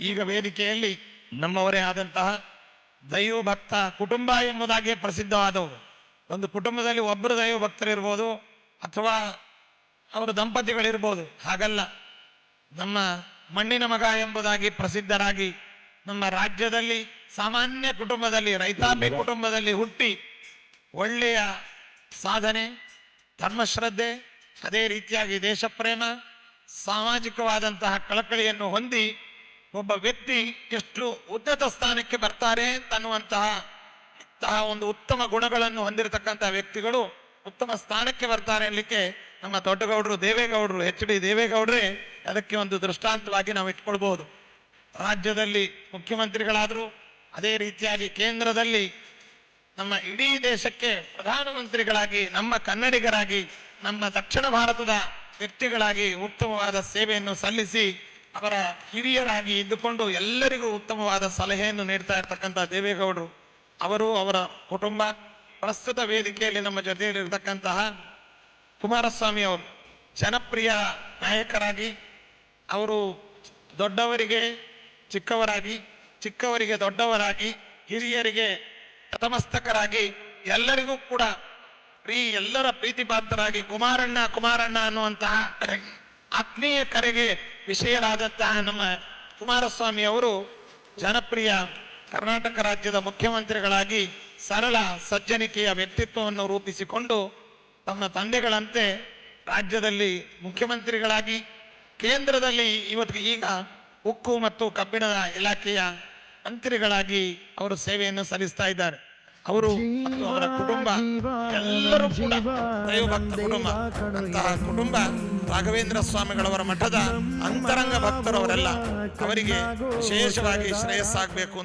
ಈಗ ವೇದಿಕೆಯಲ್ಲಿ ನಮ್ಮವರೇ ಆದಂತಹ ದೈವ ಭಕ್ತ ಕುಟುಂಬ ಎಂಬುದಾಗಿ ಪ್ರಸಿದ್ಧವಾದವರು. ಒಂದು ಕುಟುಂಬದಲ್ಲಿ ಒಬ್ಬರು ದೈವ ಭಕ್ತರಿರ್ಬೋದು ಅಥವಾ ಅವರ ದಂಪತಿಗಳಿರ್ಬೋದು, ಹಾಗಲ್ಲ. ನಮ್ಮ ಮಣ್ಣಿನ ಮಗ ಎಂಬುದಾಗಿ ಪ್ರಸಿದ್ಧರಾಗಿ ನಮ್ಮ ರಾಜ್ಯದಲ್ಲಿ ಸಾಮಾನ್ಯ ಕುಟುಂಬದಲ್ಲಿ, ರೈತಾಪಿ ಕುಟುಂಬದಲ್ಲಿ ಹುಟ್ಟಿ ಒಳ್ಳೆಯ ಸಾಧನೆ, ಧರ್ಮಶ್ರದ್ಧೆ, ಅದೇ ರೀತಿಯಾಗಿ ದೇಶಪ್ರೇಮ, ಸಾಮಾಜಿಕವಾದಂತಹ ಕಳಕಳಿಯನ್ನು ಹೊಂದಿ ಒಬ್ಬ ವ್ಯಕ್ತಿ ಎಷ್ಟು ಉನ್ನತ ಸ್ಥಾನಕ್ಕೆ ಬರ್ತಾರೆ ಅನ್ನುವಂತಹ ಒಂದು ಉತ್ತಮ ಗುಣಗಳನ್ನು ಹೊಂದಿರತಕ್ಕಂತಹ ವ್ಯಕ್ತಿಗಳು ಉತ್ತಮ ಸ್ಥಾನಕ್ಕೆ ಬರ್ತಾರೆ ಅನ್ನಲಿಕ್ಕೆ ನಮ್ಮ ದೊಡ್ಡಗೌಡರು ದೇವೇಗೌಡರು, HD ದೇವೇಗೌಡರೇ ಅದಕ್ಕೆ ಒಂದು ದೃಷ್ಟಾಂತವಾಗಿ ನಾವು ಇಟ್ಕೊಳ್ಬಹುದು. ರಾಜ್ಯದಲ್ಲಿ ಮುಖ್ಯಮಂತ್ರಿಗಳಾದರು, ಅದೇ ರೀತಿಯಾಗಿ ಕೇಂದ್ರದಲ್ಲಿ ನಮ್ಮ ಇಡೀ ದೇಶಕ್ಕೆ ಪ್ರಧಾನಮಂತ್ರಿಗಳಾಗಿ, ನಮ್ಮ ಕನ್ನಡಿಗರಾಗಿ, ನಮ್ಮ ದಕ್ಷಿಣ ಭಾರತದ ವ್ಯಕ್ತಿಗಳಾಗಿ ಉತ್ತಮವಾದ ಸೇವೆಯನ್ನು ಸಲ್ಲಿಸಿ ಅವರ ಹಿರಿಯರಾಗಿ ಇದ್ದುಕೊಂಡು ಎಲ್ಲರಿಗೂ ಉತ್ತಮವಾದ ಸಲಹೆಯನ್ನು ನೀಡ್ತಾ ಇರ್ತಕ್ಕಂಥ ದೇವೇಗೌಡರು ಅವರು, ಅವರ ಕುಟುಂಬ, ಪ್ರಸ್ತುತ ವೇದಿಕೆಯಲ್ಲಿ ನಮ್ಮ ಜೊತೆಯಲ್ಲಿರ್ತಕ್ಕಂತಹ ಕುಮಾರಸ್ವಾಮಿ ಅವರು ಜನಪ್ರಿಯ ನಾಯಕರಾಗಿ, ಅವರು ದೊಡ್ಡವರಿಗೆ ಚಿಕ್ಕವರಾಗಿ, ಚಿಕ್ಕವರಿಗೆ ದೊಡ್ಡವರಾಗಿ, ಹಿರಿಯರಿಗೆ ನತಮಸ್ತಕರಾಗಿ, ಎಲ್ಲರಿಗೂ ಕೂಡ ಎಲ್ಲರ ಪ್ರೀತಿ ಪಾತ್ರರಾಗಿ ಕುಮಾರಣ್ಣ ಕುಮಾರಣ್ಣ ಅನ್ನುವಂತಹ ಆತ್ಮೀಯ ಕರೆಗೆ ವಿಷಯರಾದಂತಹ ನಮ್ಮ ಕುಮಾರಸ್ವಾಮಿ ಅವರು ಜನಪ್ರಿಯ ಕರ್ನಾಟಕ ರಾಜ್ಯದ ಮುಖ್ಯಮಂತ್ರಿಗಳಾಗಿ ಸರಳ ಸಜ್ಜನಿಕೆಯ ವ್ಯಕ್ತಿತ್ವವನ್ನು ರೂಪಿಸಿಕೊಂಡು ತಮ್ಮ ತಂದೆಗಳಂತೆ ರಾಜ್ಯದಲ್ಲಿ ಮುಖ್ಯಮಂತ್ರಿಗಳಾಗಿ, ಕೇಂದ್ರದಲ್ಲಿ ಈಗ ಉಕ್ಕು ಮತ್ತು ಕಬ್ಬಿಣದ ಇಲಾಖೆಯ ಮಂತ್ರಿಗಳಾಗಿ ಅವರು ಸೇವೆಯನ್ನು ಸಲ್ಲಿಸ್ತಾ ಇದ್ದಾರೆ. ಅವರು ಮತ್ತು ಅವರ ಕುಟುಂಬ ಎಲ್ಲರೂ ಕೂಡ ದೈವಭಕ್ತ ಕುಟುಂಬ. ಅಂತಹ ಕುಟುಂಬ ರಾಘವೇಂದ್ರ ಸ್ವಾಮಿಗಳವರ ಮಠದ ಅಂತರಂಗ ಭಕ್ತರವರೆಲ್ಲ, ಅವರಿಗೆ ವಿಶೇಷವಾಗಿ ಶ್ರೇಯಸ್ಸಾಗಬೇಕು.